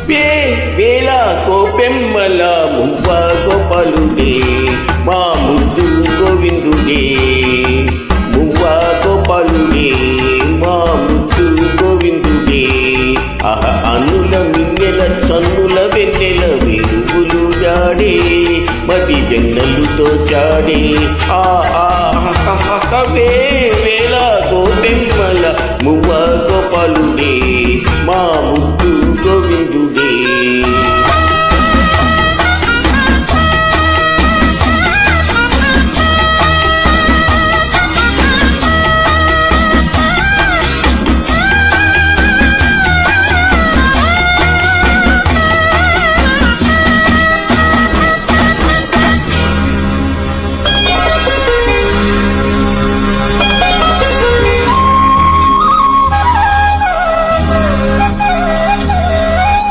వేళ కోపెమ్మల మువ్వ గోపాలుడే మా ముద్దు గోవిందుడే మువ్వ గోపాలుడే మా ముద్దు గోవిందుడే ఆహ అనుల మిన్నెల చన్నుల వెన్నెల వెలుగులు జాడే మది జన్నలుతో చాడే వేళ కోపెమ్మల మువ్వ గోపాలుడే మా ముద్దు గోవిందు